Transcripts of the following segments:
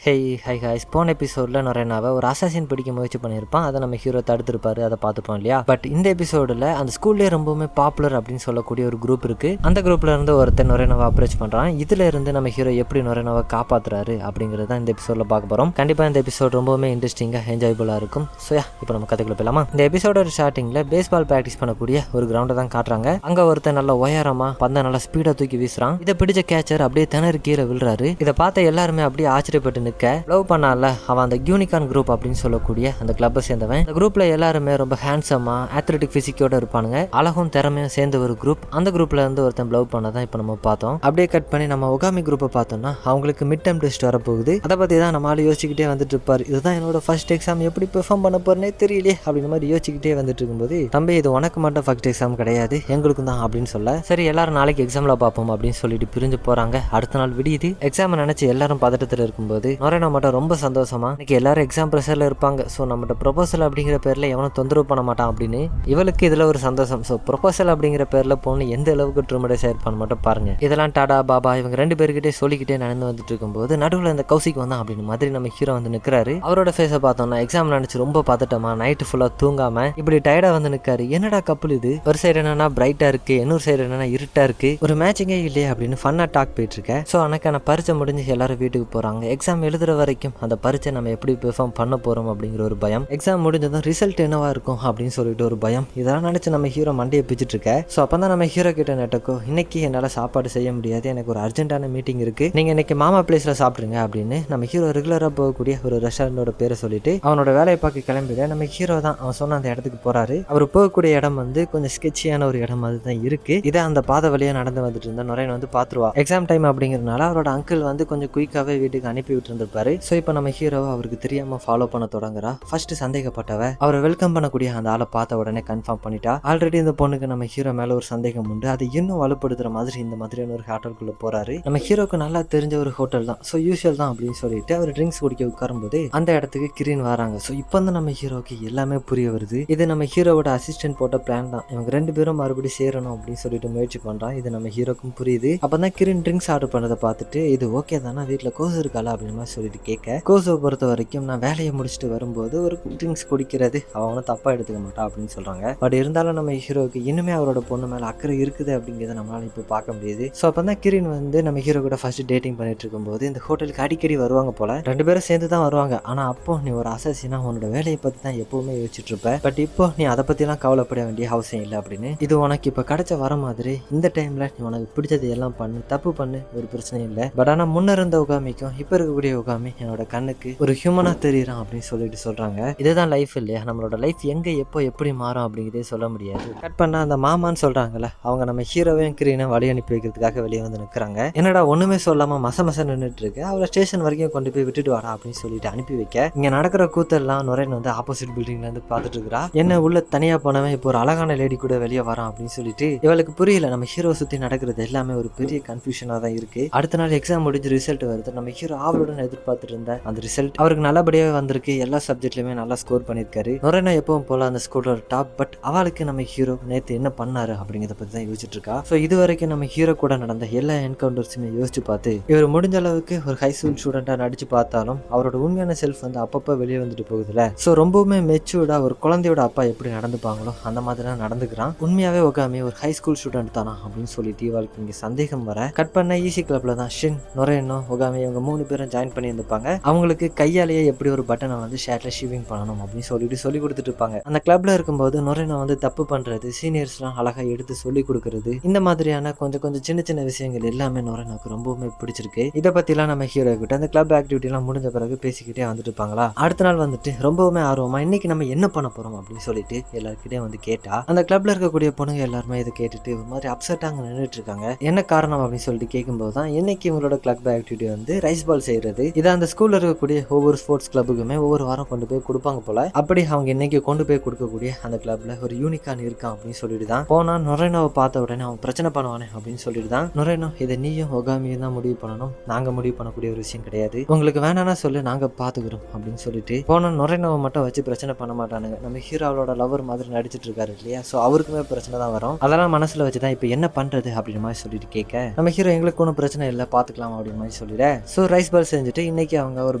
High guys, போன எபிசோடில் நொரேனாவை ஒரு அசாசின் பிடிக்க முயற்சி பண்ணியிருப்பான். அதை நம்ம ஹீரோ தடுத்திருப்பாரு, அதை பார்த்துப்போம் இல்லையா. பட் இந்த எபிசோடில் அந்த ஸ்கூல்லேயே ரொம்பவுமே பாப்புலர் அப்படின்னு சொல்லக்கூடிய ஒரு குரூப் இருக்குது. அந்த குரூப்பில் இருந்து ஒருத்தர் நொரேனாவை அப்ரோச் பண்ணுறான். இதில் இருந்து நம்ம ஹீரோ எப்படி நொரேனாவை காப்பாற்றுறாரு அப்படிங்கிறது தான் இந்த எபிசோடில் பார்க்க போகிறோம். கண்டிப்பாக இந்த எபிசோட் ரொம்பவுமே இன்ட்ரெஸ்டிங்காக என்ஜாயபுளாக இருக்கும். ஸோ இப்போ நம்ம கதைக்குள்ள போயிடலாமா. இந்த எபிசோட ஸ்டார்டிங்கில் பேஸ்பால் ப்ராக்டிஸ் பண்ணக்கூடிய ஒரு கிரவுண்டை தான் காட்டுறாங்க. அங்கே ஒருத்தர் நல்ல உயரமாக பந்தை நல்லா ஸ்பீடாக தூக்கி வீசுறான். இதை பிடிச்ச கேச்சர் அப்படியே திணறி கீழே விழுறாரு. இதை பார்த்த எல்லாருமே அப்படியே ஆச்சரியப்பட்டு நிற்க, லவ் பண்ணால அவன் அந்த யூனிகார்ன் குரூப் அப்படின்னு சொல்லக்கூடிய அந்த கிளப்பை சேர்ந்தவன். இந்த குரூப்ல எல்லாருமே ரொம்ப ஹேண்ட்ஸமா அத்லெட்டிக் பிசிக்கோட இருப்பானுங்க. அழகும் திறமையும் சேர்ந்த ஒரு குரூப். அந்த குரூப்ல இருந்து ஒருத்தன் லவ் பண்ணதான் இப்போ நம்ம பார்த்தோம். அப்படியே கட் பண்ணி நம்ம ஒகாமி குரூப்பை பார்த்தோம்னா அவங்களுக்கு மிட் டேர்ம் டெஸ்ட் வரப்போகுது. அதை பத்தி தான் நம்ம ஆளு யோசிச்சுக்கிட்டே வந்துட்டு இருப்பாரு. இதுதான் என்னோட ஃபர்ஸ்ட் எக்ஸாம், எப்படி பெர்ஃபார்ம் பண்ண போறேனே தெரியலையே அப்படின்னு மாதிரி யோசிச்சுக்கிட்டே வந்துட்டு இருக்கும்போது, தம்பி இது உனக்கு மட்டும் ஃபர்ஸ்ட் எக்ஸாம் கிடையாது, எங்களுக்கும் தான் அப்படின்னு சொல்ல, சரி எல்லாரும் நாளைக்கு எக்ஸாம்ல பார்ப்போம் அப்படின்னு சொல்லிட்டு பிரிஞ்சு போறாங்க. அடுத்த நாள் விடியுது. எக்ஸாம் நினைச்சு எல்லாரும் பதட்டத்தில் இருக்கும்போது நொரேனா மட்டும் ரொம்ப சந்தோஷமா, இன்னைக்கு எல்லாரும் எக்ஸாம் ப்ரெஷர்ல இருப்பாங்க, ஸோ நம்மகிட்ட ப்ரொபோசல் அப்படிங்கிற பேர்ல எவனும் தொந்தரவு பண்ண மாட்டான் அப்படின்னு இவளுக்கு இதுல ஒரு சந்தோஷம். ஸோ ப்ரொபோசல் அப்படிங்கிற பேர்ல பொண்ணு எந்த அளவுக்கு ட்ரூமடைஸ் ஆயிருப்பான்னு மட்டும் பாருங்க. இதெல்லாம் டாடா பாபா இவங்க ரெண்டு பேருக்கிட்டே சொல்லிக்கிட்டே நடந்து வந்துட்டு இருக்கும்போது நடுவில் இந்த கௌசிக்கு வந்தான் அப்படின்னு மாதிரி நம்ம ஹீரோ வந்து நிற்கிறாரு. அவரோட ஃபேஸை பார்த்தோம்னா எக்ஸாம் நினைச்சு ரொம்ப பார்த்துட்டோமா, நைட்டு ஃபுல்லா தூங்காம இப்படி டயர்டா வந்து நிற்காரு. என்னடா கப்பல் இது, ஒரு சைடு என்னன்னா பிரைட்டா இருக்கு, இன்னொரு சைடு என்னன்னா இருட்டா இருக்கு, ஒரு மேட்சிங்கே இல்லையே அப்படின்னு ஃபன்னா டாக் போயிட்டு இருக்கேன். ஸோ அனக்கான பரீட்சை முடிஞ்சு எல்லாரும் வீட்டுக்கு போறாங்க. எக்ஸாம் எழுதுற வரைக்கும் அந்த பரீட்சை நம்ம எப்படி பெர்ஃபார்ம் பண்ண போறோம் அப்படிங்கிற ஒரு பயம், எக்ஸாம் முடிஞ்சதும் ரிசல்ட் என்னவா இருக்கும் அப்படின்னு சொல்லிட்டு ஒரு பயம், இதெல்லாம் நினைச்சு நம்ம ஹீரோ மண்டையை பிச்சுட்டு இருக்க. ஸோ அப்பதான் நம்ம ஹீரோ கிட்ட நெட்டக்கோ, இன்னைக்கு என்னால் சாப்பாடு செய்ய முடியாது, எனக்கு ஒரு அர்ஜென்ட்டான மீட்டிங் இருக்கு, நீங்க இன்னைக்கு மாமா பிளேஸ்ல சாப்பிடுங்க அப்படின்னு நம்ம ஹீரோ ரெகுலரா போகக்கூடிய ஒரு ரெஸ்டாரண்டோட பேரை சொல்லிட்டு அவனோட வேலையை பார்க்க கிளம்பிட நம்ம ஹீரோ தான் அவன் சொன்ன அந்த இடத்துக்கு போறாரு. அவர் போகக்கூடிய இடம் வந்து கொஞ்சம் ஸ்கெட்சியான ஒரு இடம் மாதிரி தான் இருக்கு. இதை அந்த பாதை வழியா நடந்து வந்துட்டு இருந்த நொரேன் வந்து பாத்துருவா. எக்ஸாம் டைம் அப்படிங்கிறதுனால அவரோட அங்கிள் வந்து கொஞ்சம் குயிக்காவே வீட்டுக்கு அனுப்பி விட்டு இருந்திருப்பாரு. ஸோ இப்போ நம்ம ஹீரோ அவருக்கு தெரியாம ஃபாலோ பண்ண தொடங்குறா. ஃபர்ஸ்ட் சந்தேகப்பட்டவ அவரை வெல்கம் பண்ணக்கூடிய அந்த ஆளை பார்த்த உடனே கன்ஃபார்ம் பண்ணிட்டா. ஆல்ரெடி இந்த பொண்ணுக்கு நம்ம ஹீரோ மேல ஒரு சந்தேகம் உண்டு. அது இன்னும் வலுப்படுத்துற மாதிரி இந்த மாதிரியான ஒரு ஹோட்டலுக்குள்ள போறாரு. நம்ம ஹீரோக்கு நல்லா தெரிஞ்ச ஒரு ஹோட்டல் தான், ஸோ யூஷுவல் தான் அப்படின்னு சொல்லிட்டு அவர் ட்ரிங்க்ஸ் குடிக்க உட்காரும்போது அந்த இடத்துக்கு கிரீன் வராங்க. ஸோ இப்போ வந்து நம்ம ஹீரோக்கு எல்லாமே புரிய வருது. இது நம்ம ஹீரோவோட அசிஸ்டன்ட் போட்ட பிளான் தான். இவங்க ரெண்டு பேரும் மறுபடியும் சேரணும் அப்படின்னு சொல்லிட்டு முயற்சி பண்றான். இது நம்ம ஹீரோக்கும் புரியுது. அப்பதான் கிரீன் ட்ரிங்க்ஸ் ஆர்டர் பண்ணதை பார்த்துட்டு இது ஓகே தானே, வீட்டில் கோஸ் இருக்காளா அப்படின்னு மாதிரி சொல்லிட்டு கேட்க, கோஸை பொறுத்த வரைக்கும் நான் வேலையை முடிச்சுட்டு வரும்போது ஒரு ட்ரிங்க்ஸ் குடிக்கிறது அவனும் தப்பா எடுத்துக்க மாட்டான் அப்படின்னு சொல்றாங்க. பட் இருந்தாலும் நம்ம ஹீரோக்கு இன்னுமே அவரோட பொண்ணு மேல அக்கறை இருக்குது அப்படிங்கிறத நம்மளால இப்போ பார்க்க முடியுது. ஸோ அப்பதான் கிரீன் வந்து நம்ம ஹீரோ கூட ஃபர்ஸ்ட் டேட்டிங் பண்ணிட்டு இருக்கும்போது இந்த ஹோட்டலுக்கு அடிக்கடி வருவாங்க போல. ரெண்டு பேரும் சேர்ந்து தான் வருவாங்க. ஆனா அப்போ நீ ஒரு அசாசினா உன்னோட வேலையை பத்தி தான் எப்பவுமே யோசிச்சுட்டு இருப்ப, பட் இப்போ நீ அதை பத்தி எல்லாம் கவலைப்பட வேண்டிய அவசியம் இல்லை அப்படின்னு. இது உனக்கு இப்ப கிடைச்ச வர மாதிரி இந்த டைம்ல நீ உனக்கு பிடிச்சது எல்லாம் பண்ணு, தப்பு பண்ணு, ஒரு பிரச்சனையும் இல்லை. பட் ஆனா முன்ன இருந்த உகாமிக்கும் இப்ப இருக்கக்கூடிய உகாமி என்னோட கண்ணுக்கு ஒரு ஹியூமனா தெரியறான் அப்படின்னு சொல்லிட்டு சொல்றாங்க. இதுதான் லைஃப் இல்லையா, நம்மளோட லைஃப் எங்க எப்போ எப்படி மாறும் அப்படிங்கிறதே சொல்ல முடியாது. கட் பண்ணா அந்த மாமான்னு சொல்றாங்கல்ல, அவங்க நம்ம ஹீரோவையும் கிரீனை வழி அனுப்பி வைக்கிறதுக்காக வெளியே வந்து நிற்கிறாங்க. என்னடா ஒண்ணுமே சொல்லாம மச நின்றுட்டு இருக்கு, அவளை ஸ்டேஷன் வரைக்கும் கொண்டு போய் விட்டுட்டு வாடா அப்படின்னு சொல்லிட்டு அனுப்பி வைக்க, இங்க நடக்கிற கூத்தெல்லாம் நொரேன் வந்து ஆப்போசிட் பில்டிங்ல இருந்து பார்த்துட்டு இருக்கிறா. என்ன உள்ள தனியா போனவன் இப்போ ஒரு அழகான லேடி கூட வெளியே வரான் அப்படின்னு சொல்லிட்டு இவளுக்கு புரியல. நம்ம ஹீரோ சுத்தி நடக்கிறது எல்லாமே ஒரு பெரிய கன்ஃபியூஷனா தான் இருக்கு. அடுத்த நாள் எக்ஸாம் முடிஞ்சு ரிசல்ட் வருது. நம்ம ஹீரோ ஆவலுடன் எதிர்பார்த்துட்டு இருந்த அந்த ரிசல்ட் அவருக்கு நல்லபடியாவே வந்திருக்கு. எல்லா சப்ஜெக்ட்லயுமே நல்லா ஸ்கோர் பண்ணிருக்காரு. நொரேனா எப்பவும் போல அந்த ஸ்கூலோட டாப். பட் அவளுக்கு நம்ம ஹீரோ நேற்று என்ன பண்ணாரு அப்படிங்கிறத பத்தி தான் யோசிச்சுட்டு இருக்கா. ஸோ இது வரைக்கும் நம்ம ஹீரோ கூட நடந்த எல்லா என்கவுண்டர்ஸுமே யோசிச்சு பார்த்து இவர் முடிஞ்ச அளவுக்கு ஒரு ஹை ஸ்கூல் ஸ்டூடெண்டா நடிச்சு பார்த்தாலும் அவரோட உண்மையான செல்ஃப் வந்து அப்பப்போ வெளியே வந்துட்டு போகுதுல. ஸோ ரொம்பவுமே மெச்சூர்டா ஒரு குழந்தையோட அப்பா எப்படி நடந்துப்பாங்களோ அந்த மாதிரி தான் நடந்துக்கிறான். உண்மையாவே ஒகாமி ஒரு ஹை ஸ்கூல் ஸ்டூடெண்ட் தானா அப்படின்னு சொல்லிட்டு இவளுக்கு இங்க சந்தேகம் வர, கட் பண்ண ஈஸி கிளப்ல தான் ஷின், நொரேனோ, ஒகாமி இவங்க 3 பேரும் ஜாயின் பண்ணி இருந்திருப்பாங்க. அவங்களுக்கு கையாலேயே எப்படி ஒரு பட்டனை வந்து ஷேர்ட்ல ஷீவிங் பண்ணணும் அப்படின்னு சொல்லிட்டு சொல்லி கொடுத்துட்டு இருப்பாங்க. அந்த கிளப்ல இருக்கும்போது நொரேனோ வந்து தப்பு பண்றது, சீனியர்ஸ்லாம் அழகா எடுத்து சொல்லி கொடுக்கறது, இந்த மாதிரியான கொஞ்சம் சின்ன விஷயங்கள் எல்லாமே நொரேனோக்கு ரொம்பவுமே பிடிச்சிருக்கு. இதை பத்திலாம் நம்ம ஹீரோ கிட்ட அந்த கிளப் ஆக்டிவிட்டி எல்லாம் முடிஞ்ச பிறகு பேசிக்கிட்டே வந்துட்டு இருப்பாங்களா. அடுத்த நாள் வந்துட்டு ரொம்பவுமே ஆர்வமா இன்னைக்கு நம்ம என்ன பண்ண போறோம் அப்படின்னு சொல்லிட்டு எல்லாருக்கிட்டே வந்து கேட்டா, அந்த கிளப்ல இருக்கக்கூடிய பொண்ணுங்க எல்லாருமே இதை கேட்டுட்டு ஒரு மாதிரி அப்செட் அங்க நின்றுட்டு இருக்காங்க. என்ன காரணம் அப்படின்னு சொல்லிட்டு கேட்கும்போது தான் இன்னைக்கு இவங்களோட கிளப் ஆக்டிவிட்டி வந்து ரைஸ் பால் செய்யறது. இதை அந்த ஸ்கூல்ல இருக்கக்கூடிய ஒவ்வொரு ஸ்போர்ட்ஸ் கிளப்புக்குமே ஒவ்வொரு வாரம் கொண்டு போய் கொடுப்பாங்க போல. அப்படி அவங்க இன்னைக்கு கொண்டு போய் கொடுக்கக்கூடிய அந்த கிளப்ல ஒரு யூனிகார்ன் இருக்கான் அப்படின்னு சொல்லிட்டு தான் போனா. நொரேனோவை பார்த்த உடனே அவன் பிரச்சனை பண்ணுவானே அப்படின்னு சொல்லிட்டு தான், நொரேனோ இதை நீயும் ஒகாமியும் தான் முடிவு பண்ணணும், நாங்க முடிவு பண்ணக்கூடிய ஒரு விஷயம் கிடையாது, உங்களுக்கு வேணானா சொல்லு, நாங்க பாத்துக்கிறோம் அப்படின்னு சொல்லிட்டு போனா. நொரேனோவை மட்டும் வச்சு பிரச்சனை பண்ண மாட்டானுங்க. நம்ம ஹீரோவோட லவர் மாதிரி நடிச்சிட்டு இருக்காரு இல்லையா, ஸோ அவருக்குமே பிரச்சனை தான் வரும். அதெல்லாம் மனசுல வச்சுதான் இப்போ என்ன பண்றது அப்படின்னு மாதிரி சொல்லிட்டு கேட்க, நம்ம ஹீரோ எங்களுக்கு ஒன்றும் பிரச்சனை இல்லை, பாத்துக்கலாம் அப்படின்னு மாதிரி சொல்லிட. ஸோ ரைஸ் பால் செஞ்சுட்டு சொல்லிட்டு இன்னைக்கு அவங்க ஒரு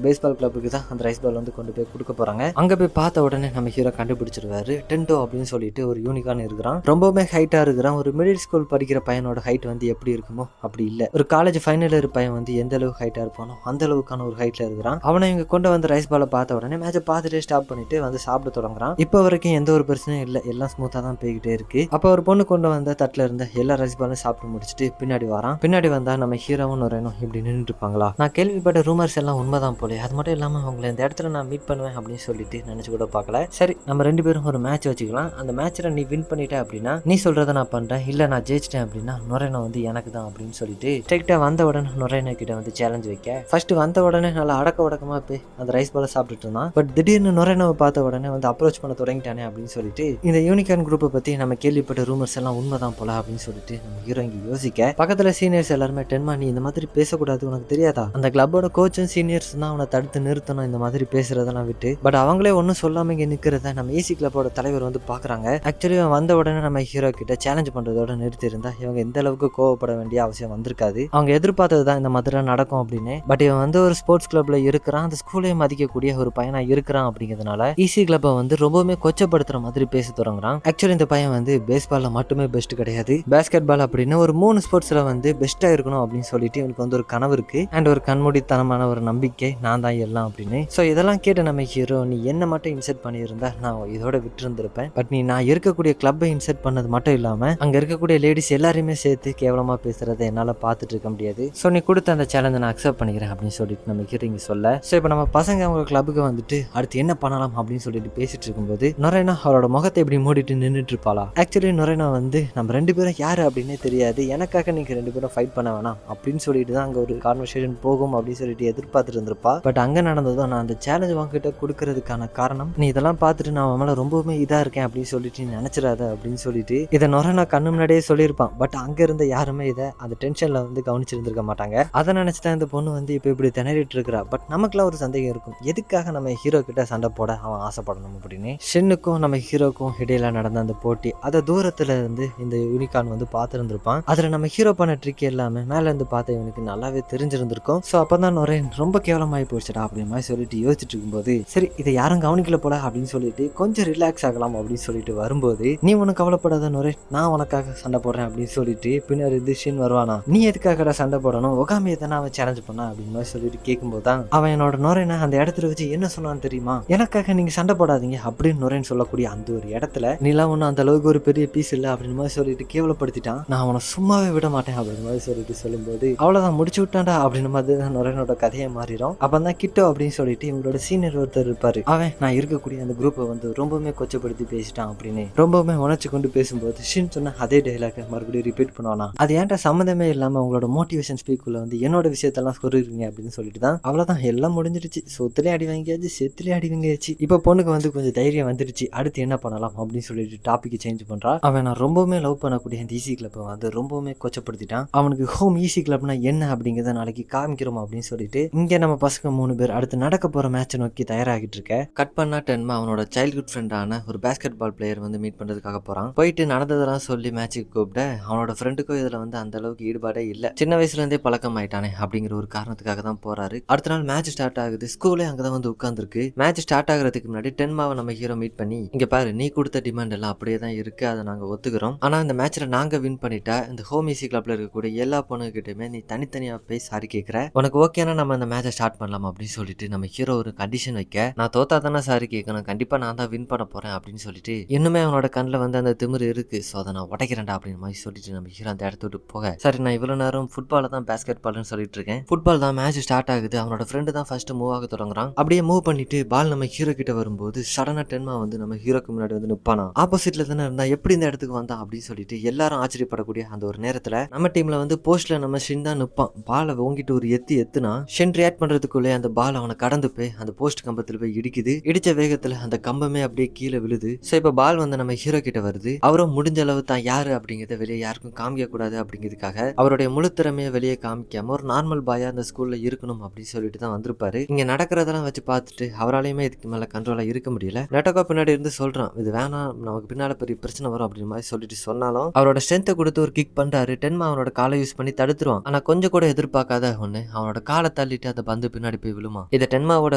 பேஸ்பால் கிளப்புக்கு தான் அந்த ரைஸ் பால் வந்து கொண்டு போய் கொடுக்க போறாங்க. அங்க போய் பார்த்த உடனே நம்ம ஹீரோ கண்டுபிடிச்சிருவாரு. டென்டோ அப்படின்னு சொல்லிட்டு ஒரு யூனிகான் இருக்கிறான். ரொம்பவுமே ஹைட்டா இருக்கிறான். ஒரு மிடில் ஸ்கூல் படிக்கிற பையனோட ஹைட் வந்து எப்படி இருக்குமோ அப்படி இல்ல. ஒரு காலேஜ் ஃபைனல் இயர் பையன் வந்து எந்த அளவுக்கு ஹைட்டா இருப்பானோ அந்த அளவுக்கான ஒரு ஹைட்ல இருக்கிறான். அவனை இவங்க கொண்டு வந்து ரைஸ் பாலை பார்த்த உடனே மேட்சை பார்த்துட்டு ஸ்டாப் பண்ணிட்டு வந்து சாப்பிட தொடங்குறான். இப்போ வரைக்கும் எந்த ஒரு பிரச்சனையும் இல்லை, எல்லாம் ஸ்மூத்தா தான் போய்கிட்டே இருக்கு. அப்போ ஒரு பொண்ணு கொண்டு வந்த தட்டுல இருந்த எல்லா ரைஸ் பாலும் சாப்பிட்டு முடிச்சுட்டு பின்னாடி வரான். பின்னாடி வந்தா நம்ம ஹீரோவும் நுரையனும் இப்படி நின்றுட்டு இருப்பாங்களா? நான் கேள்விப்பட்ட ரூமர்ஸ் எல்லாம் உண்மைதான் போல. அது மட்டும் இல்லாம அவங்களை இந்த இடத்துல நான் மீட் பண்ணுவேன் அப்படின்னு சொல்லிட்டு நினைச்சு கூட பார்க்கல. சரி, நம்ம 2 பேரும் ஒரு மேட்ச் வச்சுக்கலாம். அந்த மேட்ச்ல நீ வின் பண்ணிட்ட அப்படின்னா நீ சொல்றத நான் பண்றேன், இல்ல நான் ஜெயிச்சிட்டேன் அப்படின்னா நுரையனை வந்து எனக்கு தான் அப்படின்னு சொல்லிட்டு ஸ்ட்ரைட்டா வந்த உடனே நுரையனை கிட்ட வந்து சேலஞ்ச் வைக்க, ஃபர்ஸ்ட் வந்த உடனே நல்லா அடக்க உடக்கமா போய் அந்த ரைஸ் பால சாப்பிட்டுட்டு இருந்தான். பட் திடீர்னு நுரையனை பார்த்த உடனே வந்து அப்ரோச் பண்ண தொடங்கிட்டானே அப்படின்னு சொல்லிட்டு இந்த யூனிகான் குரூப்பை பத்தி நம்ம கேள்விப்பட்ட ரூமர்ஸ் எல்லாம் உண்மைதான் போல அப்படின்னு சொல்லிட்டு நம்ம ஹீரோ இங்க யோசிக்க, பக்கத்துல சீனியர்ஸ் எல்லாருமே டென்மா நீ இந்த மாதிரி பேசக்கூடாது, உனக்கு தெரியாதா? அந்த கிளப்போட கோச்சும் சீனியர்ஸ் தான் அவனை தடுத்து நிறுத்தணும் இந்த மாதிரி பேசுறதெல்லாம் விட்டு. பட் அவங்களே ஒன்னும் சொல்லாம இங்க நிக்கிறத நம்ம ஏசி கிளப்போட தலைவர் வந்து பாக்குறாங்க. ஆக்சுவலி வந்த உடனே நம்ம ஹீரோ கிட்ட சேலஞ்ச் பண்றதோட நிறுத்தி இருந்தா இவங்க எந்த அளவுக்கு கோவப்பட வேண்டிய அவசியம் வந்திருக்காது. அவங்க எதிர்பார்த்ததுதான் இந்த மாதிரி நடக்கும் அப்படின்னு. பட் இவன் வந்து ஒரு ஸ்போர்ட்ஸ் கிளப்ல இருக்கிறான், அந்த ஸ்கூலையும் மதிக்கக்கூடிய ஒரு பையனா இருக்கிறான் அப்படிங்கிறதுனால ஈசி கிளப்பை வந்து ரொம்பவுமே கொச்சப்படுத்துற மாதிரி பேச தொடங்குறான். ஆக்சுவலி இந்த பையன் வந்து பேஸ்பால்ல மட்டுமே பெஸ்ட் கிடையாது, பேஸ்கெட் பால் அப்படின்னு ஒரு 3 ஸ்போர்ட்ஸ்ல வந்து பெஸ்டா இருக்கணும் அப்படின்னு சொல்லிட்டு இவனுக்கு வந்து ஒரு கனவு இருக்கு. அண்ட் ஒரு கண்மூடித்தனமான ஒரு நம்பிக்கை, நான் தான் எல்லாம் அப்படின்னு. ஸோ இதெல்லாம் கேட்டு நம்ம ஹீரோ, நீ என்ன மட்டும் இன்செர்ட் பண்ணியிருந்தா நான் இதோட விட்டு இருந்திருப்பேன். பட் நீ நான் இருக்கக்கூடிய கிளப்பை இன்செர்ட் பண்ணது மட்டும் இல்லாம அங்க இருக்கக்கூடிய லேடிஸ் எல்லாரையுமே சேர்த்து கேவலமா பேசுறதை என்னால பார்த்துட்டு இருக்க முடியாது. ஸோ நீ கொடுத்த அந்த சேலஞ்சை நான் அக்செப்ட் பண்ணிக்கிறேன் அப்படின்னு சொல்லிட்டு நம்ம ஹீரோ இங்க சொல்ல, ஸோ இப்போ நம்ம பசங்க அவங்க கிளப்புக்கு வந்துட்டு அடுத்து என்ன பண்ணலாம் அப்படின்னு சொல்லிட்டு பேசிட்டு இருக்கும்போது நுரையனா அவரோட முகத்தை இப்படி மூடிட்டு நின்றுட்டு இருப்பாளா? ஆக்சுவலி நுரையனா வந்து நம்ம 2 பேரும் யாரு அப்படின்னே தெரியாது, எனக்காக நீங்க 2 பேரும் ஃபைட் பண்ண வேணாம் அப்படின்னு சொல்லிட்டு தான் அங்க ஒரு கான்வர்சேஷன் போகும் அப்படின்னு சொல்லிட்டு எதிர்பார்த்துட்டு இருந்திருப்பா. பட் அங்க நடந்ததும், நான் அந்த சேலஞ்ச் வாங்கிட்ட கொடுக்கறதுக்கான காரணம் நீ இதெல்லாம் பார்த்துட்டு நான் அவன் மேல ரொம்பவுமே இதா இருக்கேன் அப்படின்னு சொல்லிட்டு நீ நினைச்சிடாத அப்படின்னு சொல்லிட்டு இதை நுரையனா கண்ணு முன்னாடியே சொல்லியிருப்பான். பட் அங்க இருந்த யாருமே இதை அந்த டென்ஷன்ல வந்து கவனிச்சிருந்திருக்க மாட்டாங்க. அதை நினைச்சுதான் இந்த பொண்ணு வந்து இப்போ இப்படி திணறிட்டு இருக்கிறா. பட் நமக்குலாம் ஒரு சந்தேகம் இருக்கும், எதுக்காக நம்ம ஹீரோ கிட்ட சண்டை போட அவன் ஆசைப்படணும் அப்படின்னு. ஷென்னுக்கும் நம்ம ஹீரோக்கும் இடையில நடந்த அந்த போட்டி அதை தூரத்துல இருந்து இந்த யூனிகான் வந்து பார்த்துருந்துருப்பான். அதுல நம்ம ஹீரோ பண்ண ட்ரிக் எல்லாமே மேல இருந்து பார்த்த இவனுக்கு நல்லாவே தெரிஞ்சிருந்திருக்கும். ஸோ அப்பதான் நுரையன் ரொம்ப கேவலமாயி போச்சுடா அப்படின்னு மாதிரி சொல்லிட்டு யோசிச்சுட்டு இருக்கும்போது, சரி இதை யாரும் கவனிக்கல போல அப்படின்னு சொல்லிட்டு கொஞ்சம் ரிலாக்ஸ் ஆகலாம் அப்படின்னு சொல்லிட்டு வரும்போது, நீ உனக்கு கவலைப்படாத நுரையன், நான் உனக்காக சண்டை போடுறேன் அப்படின்னு சொல்லிட்டு பின்னாடி இருந்து ஷின் வருவானா. நீ எதுக்காக சண்டை போடணும், ஒகாமியை தானே அவன் சேலஞ்ச் பண்ணா அப்படின்னு மாதிரி சொல்லிட்டு கேட்கும்போது தான் அவன் என்னோட நுரையனை அந்த இடத்துல வச்சு என்ன சொன்னான்னு தெரியுமா, எனக்காக நீங்க சண்டை போடாதீங்க அப்படின்னு நுரையன் சொல்லக்கூடிய அந்த ஒரு இடத்துல நீலாம் ஒன்னும் அந்த அளவுக்கு ஒரு பெரிய பீஸ் இல்லை அப்படின்னு மாதிரி சொல்லிட்டு கேவலப்படுத்திட்டான். நான் அவனை சும்மாவே விட மாட்டேன் அப்படின்னு மாதிரி சொல்லிட்டு சொல்லும்போது, அவ்வளவுதான் முடிச்சு விட்டான்டா அப்படின்னு மாதிரி தான் நுரையனோட கதையை மாறிடும். அப்பதான் கிட்டோ அப்படின்னு சொல்லிட்டு இவங்களோட சீனியர் ஒருத்தர் இருப்பாரு. அவன் நான் இருக்கக்கூடிய அந்த குரூப்பை வந்து ரொம்பவுமே கொச்சப்படுத்தி பேசிட்டான் அப்படின்னு ரொம்பவுமே உணர்ச்சி கொண்டு பேசும்போது ஷின் சொன்ன அதே டைலாக் மறுபடியும் ரிப்பீட் பண்ணுவானா. அது ஏன்டா சம்மந்தமே இல்லாம உங்களோட மோட்டிவேஷன் ஸ்பீக்குள்ள வந்து என்னோட விஷயத்தெல்லாம் சொல்லிருக்கீங்க அப்படின்னு சொல்லிட்டு தான் அவ்வளவுதான் எல்லாம் முடிஞ்சிருச்சு. சொத்துலேயே அடி வாங்கியாச்சு, செத்துலேயே அடி வாங்கியாச்சு. இப்போ பொண்ணுக்கு வந்து கொஞ்சம் தைரியம் வந்துருச்சு, அடுத்து என்ன பண்ணலாம் அப்படின்னு சொல்லிட்டு டாபிக் சேஞ்ச் பண்றா. அவன் நான் ரொம்பவுமே லவ் பண்ணக்கூடிய இந்த ஈசி கிளப்பை வந்து ரொம்பவுமே கொச்சப்படுத்திட்டான். அவனுக்கு ஹோம் ஈசி கிளப்னா என்ன அப்படிங்கிறத நாளைக்கு காமிக்கிறோம் அப்படின்னு சொல்லிட்டு இங்க நம்ம பசங்க 3 பேர் அடுத்து நடக்க போற மேட்சை நோக்கி தயாராகிட்டு இருக்க. கட் பண்ணா டென்மா அவனோட சைல்ட்ஹுட் ஃப்ரெண்டான ஒரு பேஸ்கெட் பால் பிளேயர் வந்து மீட் பண்றதுக்காக போறான். போயிட்டு நடந்ததெல்லாம் சொல்லி மேட்சுக்கு கூப்பிட அவனோட ஃப்ரெண்டுக்கும் இதுல வந்து அந்த அளவுக்கு ஈடுபாடே இல்ல. சின்ன வயசுல இருந்தே பழக்கம் ஆயிட்டானே அப்படிங்கிற ஒரு காரணத்துக்காக தான் போறாரு. அடுத்த நாள் மேட்ச் ஸ்டார்ட் ஆகுது. ஸ்கூலே அங்கதான் வந்து உட்கார்ந்துருக்கு. மேட்ச் ஸ்டார்ட் ஆகிறதுக்கு முன்னாடி டென்மாவை நம்ம ஹீரோ மீட் பண்ணி, இங்க பாரு நீ கொடுத்த டிமாண்ட் எல்லாம் அப்படியே தான் இருக்கு, அதை நாங்க ஒத்துக்கிறோம். ஆனா இந்த மேட்ச்ல நாங்க வின் பண்ணிட்டா இந்த ஹோம் ஈசி கிளப்ல இருக்கக்கூடிய எல்லா பொண்ணுகிட்டயுமே நீ தனித்தனியா போய் சாரி கேட்கிற, உனக்கு ஓகேனா நம்ம இந்த மேட்சை ஸ்டார்ட் பண்ணலாம் அப்படின்னு சொல்லிட்டு நம்ம ஹீரோ ஒரு கண்டிஷன் வைக்க, நான் தோத்தா தானே சாரி கேட்கணும், கண்டிப்பா நான் தான் வின் பண்ண போறேன் அப்படின்னு சொல்லிட்டு இன்னுமே அவனோட கண்ணில் வந்து அந்த திமிரு இருக்கு. ஸோ அதை நான் உடைக்கிறேன்டா அப்படின்னு மாதிரி சொல்லிட்டு நம்ம ஹீரோ அந்த இடத்த விட்டு போக, சரி நான் இவ்வளவு நேரம் ஃபுட்பால தான் பேஸ்கெட் பால்னு சொல்லிட்டு இருக்கேன், ஃபுட்பால் தான் மேட்ச் ஸ்டார்ட் ஆகுது. அவனோட ஃப்ரெண்டு தான் ஃபர்ஸ்ட் மூவ் ஆக தொடங்குறான். அப்படியே மூவ் பண்ணிட்டு பால் நம்ம ஹீரோ கிட்ட வரும்போது சடனா டென்மா வந்து நம்ம ஹீரோக்கு முன்னாடி வந்து நிப்பானா. ஆப்போசிட்ல தானே இருந்தா எப்படி இந்த இடத்துக்கு வந்தான் அப்படின்னு சொல்லிட்டு எல்லாரும் ஆச்சரியப்படக்கூடிய அந்த ஒரு நேரத்துல நம்ம டீம்ல வந்து போஸ்ட்ல நம்ம ஷின் தான் நிப்பான். பாலை ஓங்கிட்டு ஒரு எத்துனா ஷின் ரியாக்ட் பண்றதுக்குள்ளே அந்த பால் அவனை கடந்து போய் அந்த போஸ்ட் கம்பத்துல போய் இடிக்குது. இடிச்ச வேகத்துல அந்த கம்பமே அப்படியே கீழே விழுது. சோ இப்ப பால் வந்து நம்ம ஹீரோ கிட்ட வருது. அவரும் முடிஞ்ச அளவு தான் யாரு அப்படிங்கறத வெளியே யாருக்கும் காமிக்க கூடாது அப்படிங்கிறதுக்காக அவருடைய முழு திறமையை வெளியே காமிக்காம ஒரு நார்மல் பாயா அந்த ஸ்கூல்ல இருக்கணும் அப்படின்னு சொல்லிட்டு தான் வந்திருப்பாரு. இங்க நடக்கிறதெல்லாம் வச்சு பார்த்துட்டு அவராலையுமே இதுக்கு மேல கண்ட்ரோலா இருக்க முடியல. நெட்டோகா பின்னாடி இருந்து சொல்றான், இது வேணாம், நமக்கு பின்னால பெரிய பிரச்சனை வரும் அப்படின்னு மாதிரி சொல்லிட்டு சொன்னாலும் அவரோட ஸ்ட்ரென்த்தை கொடுத்து ஒரு கிக் பண்றாரு. டென்மா அவனோட காலை யூஸ் பண்ணி தடுத்துருவான். ஆனா கொஞ்சம் கூட எதிர்பார்க்காத ஒண்ணு அவனோட காலை தள்ளிட்டு அந்த பந்து பின்னாடி போய் விழுமா. இதை டென்மாவோட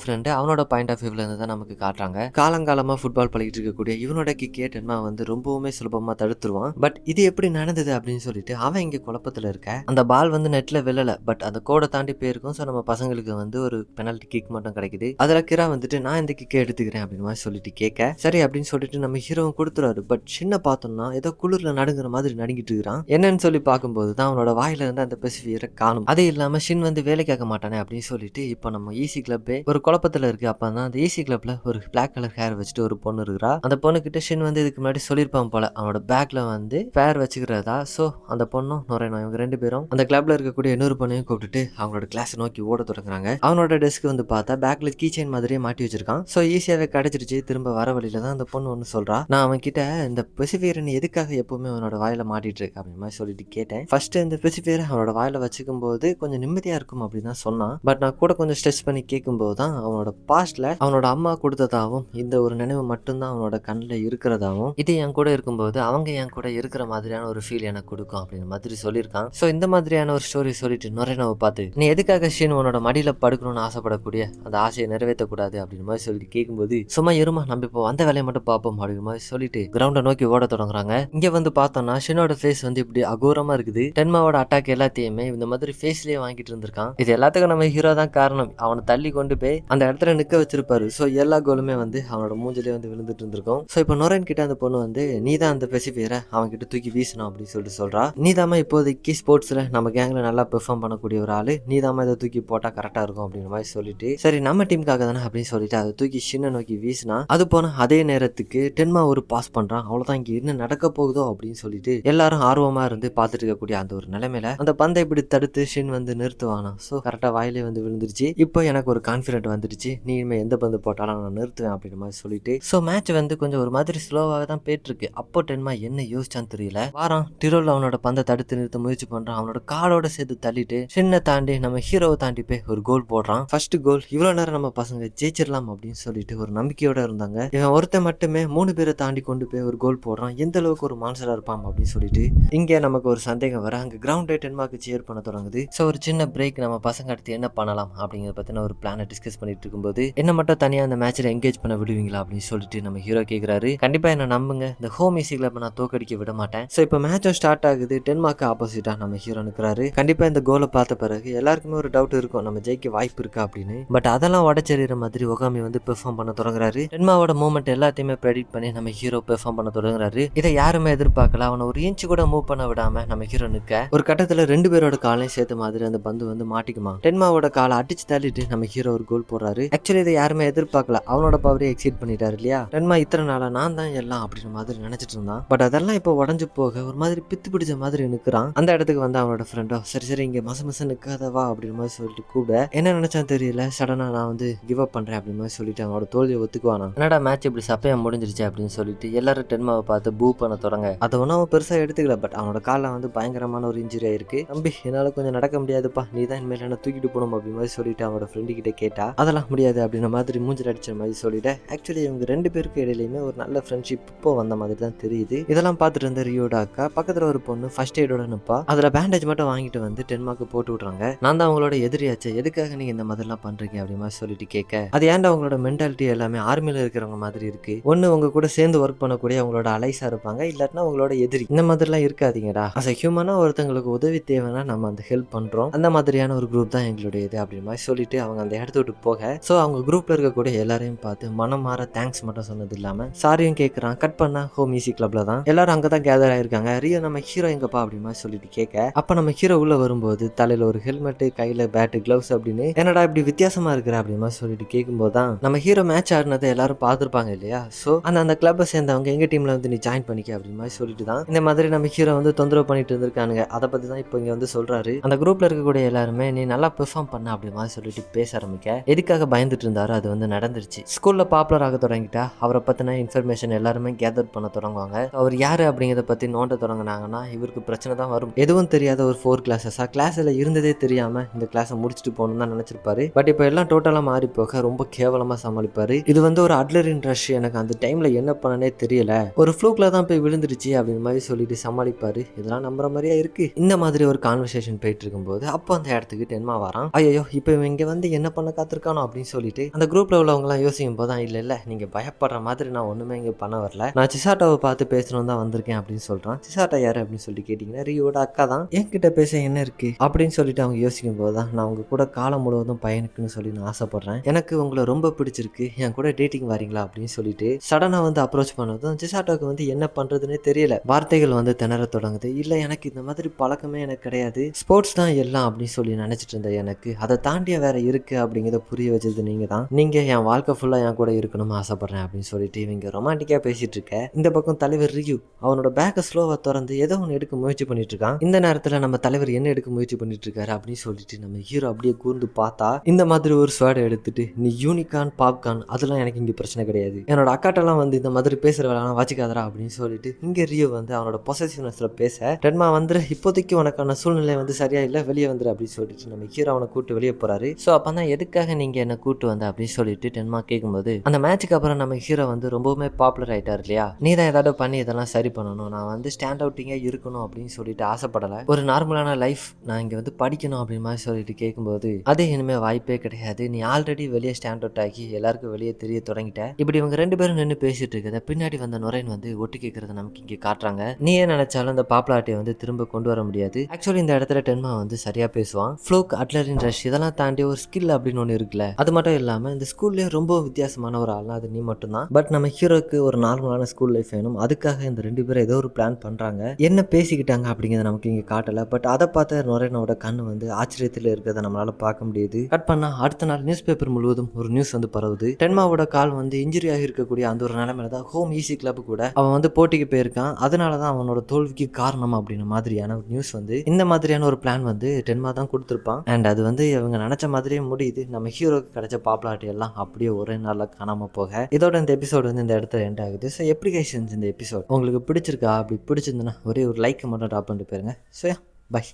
ஃப்ரெண்டு அவனோட பாயிண்ட் ஆஃப் வியூல இருந்து தான் நமக்கு காட்டுறாங்க. காலங்காலமா ஃபுட்பால் பழகிட்டு இருக்கக்கூடிய இவனோட கிக்கே டென்மா வந்து ரொம்பவுமே சுலபமா தடுத்துருவான். பட் இது எப்படி நடந்தது அப்படின்னு சொல்லிட்டு அவன் இங்க குழப்பத்துல இருக்க. அந்த பால் வந்து நெட்ல விழல, பட் அந்த கோடை தாண்டி போயிருக்கும். ஸோ நம்ம பசங்களுக்கு வந்து ஒரு பெனல்டி கிக் மட்டும் கிடைக்குது. அதுல கிரா வந்துட்டு நான் இந்த கிக்கை எடுத்துக்கிறேன் அப்படின்னு மாதிரி சொல்லிட்டு கேட்க சரி அப்படின்னு சொல்லிட்டு நம்ம ஹீரோவும் கொடுத்துறாரு. பட் சின்ன பார்த்தோம்னா ஏதோ குளிர்ல நடுங்கிற மாதிரி நடுங்கிட்டு இருக்கிறான். என்னன்னு சொல்லி பார்க்கும்போது தான் அவனோட வாயில இருந்து அந்த பெசிஃபியரை காணும். அது இல்லாம ஷின் வந்து வேலை கேட்க மாட்டானே அப்படின்னு சொல்லிட்டு இப்போ நம்ம ஈசி கிளப்பே ஒரு குழப்பத்துல இருக்கு. அப்பதான் அந்த ஈசி கிளப்ல ஒரு பிளாக் கலர் ஹேர் வச்சுட்டு ஒரு பொண்ணு இருக்கிறா. அந்த பொண்ணு கிட்ட ஷின் வந்து இதுக்கு முன்னாடி சொல்லியிருப்பான் போல அவனோட பேக்ல வந்து ஃபேர் வச்சுக்கிறதா. ஸோ அந்த பொண்ணும் நுரையணும் இவங்க ரெண்டு பேரும் அந்த கிளப்ல இருக்கக்கூடிய இன்னொரு பொண்ணையும் கூப்பிட்டுட்டு அவங்களோட கிளாஸ் நோக்கி ஓட தொடங்குறாங்க. அவனோட டெஸ்க் வந்து பார்த்தா பேக்ல கீ செயின் மாதிரியே மாட்டி வச்சிருக்கான். ஸோ ஈஸியாவே கிடைச்சிருச்சு. திரும்ப வர வழியில தான் அந்த பொண்ணு ஒன்று சொல்றா, நான் அவன் கிட்ட இந்த பெசிஃபியரை நீ எதுக்காக எப்பவுமே அவனோட வாயில மாட்டிட்டு இருக்கு அப்படின்னு மாதிரி சொல்லிட்டு கேட்டேன். ஃபர்ஸ்ட் இந்த பெசிஃபியரை அவனோட வாயில வச்சுக்கும் போது கொஞ்சம் நிம்மதியா இருக்கும் அப்படின்னு தான் சொன்னான். பட் நான் கூட கொஞ்சம் ஸ்ட்ரெஸ் பண்ணி கேட்கும்போது தான் அவனோட பாஸ்ட்ல அவனோட அம்மா கொடுத்ததாகவும் இந்த ஒரு நினைவு மட்டும்தான் அவனோட கண்ணில் இருக்கிறதாகவும் இது என் கூட இருக்கும்போது அவங்க என் கூட இருக்கிற மாதிரியான ஒரு ஃபீல் எனக்கு கொடுக்கும் அப்படின்னு மாதிரி சொல்லியிருக்கான். ஸோ இந்த மாதிரியான ஒரு ஸ்டோரி சொல்லிட்டு நுரையனவை பார்த்து நீ எதுக்காக ஷீன் உன்னோட மடியில படுக்கணும்னு ஆசைப்படக்கூடிய அந்த ஆசையை நிறைவேற்றக்கூடாது அப்படின்னு மாதிரி சொல்லிட்டு கேட்கும்போது சும்மா இருமா நம்ம இப்போ அந்த வேலையை மட்டும் பார்ப்போம் அப்படின்னு மாதிரி சொல்லிட்டு கிரவுண்டை நோக்கி ஓட தொடங்குறாங்க. இங்க வந்து பார்த்தோம்னா ஷினோட ஃபேஸ் வந்து இப்படி அகோரமா இருக்குது. டென்மாவோட அட்டாக் எல்லாத்தையுமே இந்த மாதிரி ஃபேஸ்லயே வாங்கிட்டு இருந்திருக்கான். இது எல்லாத்துக்கும் நம்ம ஹீரோ தான் காரணம். அவனை தள்ளி கொண்டு போய் அந்த இடத்துல நிக்க வச்சிருப்பாரு. ஸோ எல்லா கோலுமே வந்து அவனோட மூஞ்சிலே வந்து விழுந்துட்டு இருந்திருக்கும். ஸோ இப்போ நொரன் கிட்ட அந்த பொண்ணு வந்து நீ தான் அந்த பெசிஃபியரை அவன் கிட்ட தூக்கி வீசணும் அப்படின்னு சொல்லிட்டு சொல்றா. நீதாம இப்போதைக்கு ஸ்போர்ட்ஸ்ல நம்ம கேங்ல நல்லா பெர்ஃபார்ம் பண்ணக்கூடிய ஒரு ஆளு, நீதாம இதை தூக்கி போட்டா கரெக்டா இருக்கும் அப்படின்ற மாதிரி சொல்லிட்டு சரி நம்ம டீமுக்காக தானே அப்படின்னு சொல்லிட்டு அதை தூக்கி ஷின்னை நோக்கி வீசினா அது போன அதே நேரத்துக்கு டென்மா ஒரு பாஸ் பண்றான். அவ்வளவுதான் இங்க என்ன நடக்க போகுதோ அப்படின்னு சொல்லிட்டு எல்லாரும் ஆர்வமா இருந்து பார்த்துட்டு இருக்கக்கூடிய அந்த ஒரு நிலைமையில அந்த பந்தை இப்படி தடுத்து ஷின் வந்து நிறுத்துவானா. ஸோ கரெக்டா வாயிலே வந்து விழுந்துருச்சு. இப்போ எனக்கு ஒரு கான்ஃபிடென்ட் வந்துருச்சு, நீ இனிமே எந்த பந்து போட்டாலும் நான் நிறுத்துவேன் அப்படின்ற மாதிரி சொல்லிட்டு ஸோ மேட்ச் வந்து கொஞ்சம் ஒரு மாதிரி ஸ்லோவாக தான் போயிட்டு இருக்கு. அப்போ டென்மா என்ன யோசிச்சான்னு தெரியல. வாரம் டிரோல் அவனோட பந்தை தடுத்து நிறுத்த முயற்சி பண்றான். அவனோட காலோட சேர்த்து தள்ளிட்டு சின்ன தாண்டி நம்ம ஹீரோவை தாண்டி போய் ஒரு கோல் போடுறான். First goal. இவ்வளவு நேரம் நம்ம பசங்க ஜெயிச்சிடலாம் அப்படின்னு சொல்லிட்டு ஒரு நம்பிக்கையோட இருந்தாங்க. இவன் ஒருத்தன் மட்டுமே 3 பேரை தாண்டி கொண்டு போய் ஒரு கோல் போடுறான். எந்த அளவுக்கு ஒரு மான்சரா இருப்பான் அப்படின்னு சொல்லிட்டு இங்க நமக்கு ஒரு சந்தேகம் வர அங்க கிரவுண்டே டென்மார்க்கு சேர் பண்ண தொடங்குது. ஸோ ஒரு சின்ன பிரேக், நம்ம பசங்க அடுத்து என்ன பண்ணலாம் அப்படிங்கிறத பத்தின ஒரு பிளானை டிஸ்கஸ் பண்ணிட்டு இருக்கும்போது என்ன மட்டும் தனியா அந்த மேட்ச்ல என்கேஜ் பண்ண விடுவீங்களா அப்படின்னு சொல்லிட்டு நம்ம ஹீரோ கேட்கிறாரு. கண்டிப்பா என்ன நம்புங்க, இந்த ஹோம் ஈஸி கிளப் நான் தோக்கடிக்க விட மாட்டேன். ஸோ இப்போ மேட்சும் ஸ்டார்ட் ஆகுது. டென்மார்க்கு ஆப்போசிட்டா நம்ம ஹீரோ நிற்கிறாரு. கண்டிப்பா இந்த கோலை பார்த்த பிறகு எல்லாருக்குமே ஒரு டவுட் இருக்கும், நம்ம ஜெயிக்க வாய்ப்பு இருக்கா அப்படின்னு. பட் அதெல்லாம் உடச்செறிகிற மாதிரி ஒகாமி வந்து பெர்ஃபார்ம் பண்ண தொடங்குறாரு. டென்மாவோட மூவ்மெண்ட் எல்லாத்தையுமே ப்ரெடிக்ட் பண்ணி நம்ம ஹீரோ பெர்ஃபார்ம் பண்ண தொடங்குறாரு. இதை யாருமே எதிர்பார்க்கல. அவனை ஒரு இன்ச்சு கூட மூவ் பண்ண விடாம நம்ம ஹீரோ நிற்க ஒரு கட்டத்துல 2 பேரோட காலையும் சேர்த்த மாதிரி அந்த பந்து வந்து மாட்டிக்குமா. டென்மாவோட காலை அடிச்சு தள்ளிட்டு நம்ம ஹீரோ ஒரு கோல் போடுறாரு. ஆக்சுவலி இதை யாருமே எதிர்பார்க்கல. அவனோட பவரே எக்ஸீட் பண்ணிட்டாரு இல்லையா. டென்மா இத்தனை நாளா நான் தான் எல்லாம் அப்படின்ற மாதிரி நினைச்சிட்டு இருந்தான். பட் அதெல்லாம் இப்போ உடஞ்சு போக ஒரு மாதிரி பித்து பிடிச்ச மாதிரி நிற்கிறான். அந்த இடத்துக்கு வந்து அவனோட ஃப்ரெண்டோ சரி சரி இங்க மச மச நிற்காதவா அப்படின்ற மாதிரி சொல்லிட்டு கூட என்ன நினைச்சான்னு தெரியல, சடனா நான் வந்து கிவ் அப் பண்றேன் அப்படின்னு மாதிரி சொல்லிட்டு அவனோட தோல்வியை ஒத்துக்குவானா. என்னடா மேட்ச் இப்படி சப்பையா முடிஞ்சிருச்சு அப்படின்னு சொல்லிட்டு எல்லாரும் டென்மாவை பார்த்து பூ பண்ண தொடங்க. அதை ஒன்றும் அவன் பெருசா எடுத்துக்கல. பட் அவனோட காலில் வந்து பயங்கரமான ஒரு இன்ஜுரி ஆயிருக்கு. தம்பி என்னால கொஞ்சம் நடக்க முடியாதுப்பா, நீ தான் இனிமேல் என்ன தூக்கிட்டு போகணும் அப்படி மாதிரி சொல்லிட்டு அவனோட ஃப்ரெண்டு கிட்ட கேட்டா அதெல்லாம் முடியாது அப்படின்ற மாதிரி மூஞ்சில் அடிச்ச மாதிரி சொல்லிட்டு ஆக்சுவலி இவங்க 2 பேருக்கு இடையிலுமே ஒரு நல்ல ஃப்ரெண்ட்ஷிப் இப்போ வந்த மாதிரி தான் தெரியுது. இதெல்லாம் பார்த்துட்டு இருந்த ரியோட அக்கா பக்கத்துல ஒரு பொண்ணு ஃபர்ஸ்ட் எய்டோட நிப்பா. அதுல பேண்டேஜ் மட்டும் வாங்கிட்டு வந்து டென்மார்க்கு போட்டு விட்றாங்க. நான் தான் அவங்களோட எதிரியாச்சு, எதுக்காக நீங்க இந்த மாதிரிலாம் பண்றீங்க அப்படி மாதிரி சொல்லிட்டு கேட்க அது ஏன்டா அவங்களோட மென்டாலிட்டி எல்லாமே ஆர்மியில இருக்கிறவங்க மாதிரி இருக்கு. ஒண்ணு உங்க கூட சேர்ந்து ஒர்க் பண்ணக்கூடிய அவங்களோட அலைஸா இருப்பாங்க, இல்லாட்டினா உங்களோட எதிரி. இந்த மாதிரிலாம் இருக்காதீங்கடா. அஸ் எ ஹியூமனா ஒருத்தங்களுக்கு உதவி தேவைன்னா நம்ம அந்த ஹெல்ப் பண்றோம். அந்த மாதிரியான ஒரு குரூப் தான் எங்களுடைய இது அப்படி மாதிரி சொல்லிட்டு அவங்க அந்த இடத்த விட்டு போக ஸோ அவங்க குரூப்ல இருக்கக்கூடிய எல்லாரையும் பார்த்து மனம் மாற தேங்க்ஸ் மட்டும் சொன்னது இல்லாம சாரியும் கேட்கறான். கட் பண்ணா ஹோம் ஈஸி கிளப்ல தான் எல்லாரும் அங்கதான் கேதர் ஆயிருக்காங்க. ரியோ நம்ம ஹீரோ எங்கப்பா அப்படி மாதிரி சொல்லிட்டு கேட்க அப்ப நம்ம ஹீரோ உள்ள வரும்போது தலையில ஒரு ஹெல்மெட், கையில பேட்டு, கிளவுஸ் அப்படின்னு என்னடா இப்படி வித்தியாசமா இருக்கிற அப்படி மாதிரி சொல்லிட்டு கேட்கும்போது தான் நம்ம ஹீரோ மேட்ச் ஆடினதை எல்லாரும் பார்த்துருப்பாங்க இல்லையா. ஸோ அந்த கிளப்பை சேர்ந்தவங்க எங்க டீம்ல வந்து நீ ஜாயின் பண்ணிக்க அப்படி மாதிரி சொல்லிட்டு தான் இந்த மாதிரி நம்ம ஹீரோ வந்து தொந்தரவு பண்ணிட்டு இருந்திருக்கானுங்க. அதை பத்தி தான் இப்போ இங்க வந்து சொல்றாரு. அந்த குரூப்ல இருக்கக்கூடிய எல்லாருமே நீ நல்லா பெர்ஃபார்ம் பண்ண அப்படி மாதிரி சொல்லிட்டு பேச ஆரம்பிக்க எதுக்காக பயந்துட்டு இருந்தாரோ அது வந்து நடந்துருச்சு. ஸ்கூல்ல பாப்புலர் ஆக தொடங்கிட்டா அவரை பத்தின இன்ஃபர்மேஷன் எல்லாருமே கேதர் பண்ண தொடங்குவாங்க. அவர் யாரு அப்படிங்கிறத பத்தி நோண்ட தொடங்கினாங்கன்னா இவருக்கு பிரச்சனை தான் வரும். எதுவும் தெரியாத ஒரு 4 கிளாஸஸா கிளாஸ்ல இருந்ததே தெரியாம இந்த கிளாஸை முடிச்சுட்டு போகணும்னு தான் நினைச்சிருப்பாரு. பட் இப்போ எல்லாம் டோட்டலா மாறி போக ரொம்ப கேவலமா சமாளிப்பாரு. இது வந்து ஒரு அட்லரின் ரஷ், எனக்கு அந்த டைம்ல என்ன பண்ணனே தெரியல, ஒரு ஃப்ளூக்ல தான் போய் விழுந்துருச்சு அப்படின்னு மாதிரி சொல்லிட்டு சமாளிப்பாரு. இதெல்லாம் நம்புற மாதிரியா இருக்கு. இந்த மாதிரி ஒரு கான்வர்சேஷன் போயிட்டு இருக்கும்போது அப்போ அந்த இடத்துக்கு டென்மா வரான். ஐயோ இப்போ இவன் இங்கே வந்து என்ன பண்ண காத்திருக்கானோ அப்படின்னு சொல்லிட்டு அந்த குரூப்ல உள்ளவங்கலாம் யோசிக்கும் போது தான் இல்லை நீங்கள் பயப்படுற மாதிரி நான் ஒன்றுமே இங்கே பண்ண வரல, நான் சிசாட்டாவை பார்த்து பேசணும் தான் வந்திருக்கேன் அப்படின்னு சொல்கிறான். சிசாட்டா யார் அப்படின்னு சொல்லிட்டு கேட்டிங்கன்னா ரியோட அக்கா தான். என்கிட்ட பேச என்ன இருக்குது அப்படின்னு சொல்லிட்டு அவங்க யோசிக்கும் போது தான் நான் உங்கள் கூட காலம் முழுவதும் பயணிக்குன்னு சொல்லி நான் ஆசைப்படுறேன், எனக்கு உங்களை ரொம்ப பிடிச்சிருக்கு, என் கூட டேட்டிங் வரீங்களா அப்படின்னு சொல்லிட்டு சடனாக வந்து அப்ரோச் பண்ணதும் சிசாட்டாவுக்கு வந்து என்ன பண்ணுறதுன்னே தெரியல. வார்த்தைகள் வந்து திணற தொடங்குது. இல்லை எனக்கு இந்த மாதிரி பழக்கமே எனக்கு கிடையாது, ஸ்போர்ட்ஸ் தான் எல்லாம் அப்படின்னு சொல்லி நினச்சிட்டு இருந்தேன், எனக்கு அதை தாண்டிய வேற இருக்குது அப்படிங்கிறத புரிய வச்சது நீங்கள் தான், நீங்கள் என் வாழ்க்கை ஃபுல்லாக என் கூட இருக்கணும்னு ஆசைப்பட்றேன் அப்படின்னு சொல்லிட்டு இவங்க ரொமான்டிக்காக பேசிகிட்டு இருக்க இந்த பக்கம் தலைவர் ரியூ அவனோட பேக்கை ஸ்லோவாக திறந்து ஏதோ ஒன்று எடுக்க முயற்சி பண்ணிட்டு இருக்கான். இந்த நேரத்தில் நம்ம தலைவர் என்ன எடுக்க முயற்சி பண்ணிட்டு இருக்காரு அப்படின்னு சொல்லிட்டு நம்ம ஹீரோ அப்படியே கூர்ந்து பார்த்தா இந்த மாதிரி ஒரு ஸ்வாடை எடுத்துட்டு நீ யூனிகான் பாப்கார்ன் அதெல்லாம் எனக்கு இங்கே பிரச்சனை கிடையாது, என்னோட அக்காட்டெல்லாம் வந்து இந்த மாதிரி பேசுகிற வேலைலாம் வச்சுக்காதரா அப்படின்னு சொல்லிட்டு இங்கே ரியோ வந்து அவனோட பொசசிவ்னஸ்ல பேச டென்மா வந்து இப்போதைக்கு உனக்கான சூழ்நிலை வந்து சரியா இல்லை, வெளியே வந்துரு அப்படின்னு சொல்லிட்டு நம்ம ஹீரோ அவனை கூட்டு வெளியே போறாரு. ஸோ அப்போ தான் எதுக்காக நீங்க என்ன கூட்டு வந்த அப்படின்னு சொல்லிட்டு டென்மா கேட்கும்போது அந்த மேட்சுக்கு அப்புறம் நம்ம ஹீரோ வந்து ரொம்பவுமே பாப்புலர் ஆயிட்டார் இல்லையா, நீ தான் ஏதாவது பண்ணி இதெல்லாம் சரி பண்ணணும், நான் வந்து ஸ்டாண்ட் அவுட்டிங்கா இருக்கணும் அப்படின்னு சொல்லிட்டு ஆசைப்படலை, ஒரு நார்மலான லைஃப் நான் இங்கே வந்து படிக்கணும் அப்படின்னு மாதிரி சொல்லிட்டு கேட்கும்போது அது இனிமே வாய்ப்பே கிடையாது, நீ ஆல்ரெடி வெளியே ஸ்டாண்ட் அவுட் ஆகி எல்லாருக்கும் வெளியே தெரிய தொடங்கிட்ட. இப்படி இவங்க ரெண்டு பேரும் நின்று பேசிட்டு இருக்கிறத பின்னாடி வந்த நுரைன் வந்து ஒட்டு கேட்கறத நமக்கு இங்கே காட்டுறாங்க. நீ ஏன் நினைச்சாலும் இந்த பாப்புலாரிட்டியை வந்து திரும்ப கொண்டு வர முடியாது. ஆக்சுவலி இந்த இடத்துல டென்மா வந்து சரியா பேசுவான். ஃப்ளோக், அட்லரின் ரஷ் இதெல்லாம் தாண்டி ஒரு ஸ்கில் அப்படின்னு ஒன்று இருக்குல்ல, அது மட்டும் இல்லாம இந்த ஸ்கூல்லேயே ரொம்ப வித்தியாசமான ஒரு ஆள்னா அது நீ மட்டும்தான். பட் நம்ம ஹீரோக்கு ஒரு நார்மலான ஸ்கூல் லைஃப் வேணும், அதுக்காக இந்த ரெண்டு பேரும் ஏதோ ஒரு பிளான் பண்றாங்க. என்ன பேசிக்கிட்டாங்க அப்படிங்கிறத நமக்கு இங்கே காட்டல. பட் அதை பார்த்த நுரைனோட கண்ணு வந்து ஆச்சரியத்தில் இருக்கிறத நம்மளால பார்க்க முடியுது. கட் பண்ணா அடுத்த நாள் நியூஸ் பேப்பர் முழுவதும் ஒரு நியூஸ் வந்து பரவுது. டென்மாவோட கால் வந்து இன்ஜுரி ஆகி இருக்கக்கூடிய அந்த ஒரு நிலைமையில தான் ஹோம் ஈஸி கிளப் கூட அவன் வந்து போட்டிக்கு போயிருக்கான், அதனால தான் அவனோட தோல்விக்கு காரணம் அப்படின்னு மாதிரியான ஒரு நியூஸ் வந்து இந்த மாதிரியான ஒரு பிளான் வந்து டென்மா தான் கொடுத்துருப்பான். அண்ட் அது வந்து இவங்க நினைச்ச மாதிரியே முடியுது. நம்ம ஹீரோக்கு கிடைச்ச பாப்புலாரிட்டி எல்லாம் அப்படியே ஒரே நாளில் காணாம போக இதோட இந்த எபிசோடு வந்து இந்த இடத்துல எண்ட் ஆகுது. ஸோ எப்படி கைஸ் இந்த எபிசோட் உங்களுக்கு பிடிச்சிருக்கா? அப்படி பிடிச்சிருந்துன்னா ஒரே ஒரு லைக் மட்டும் ட்ராப் பண்ணிட்டு போயிருங்க. So by.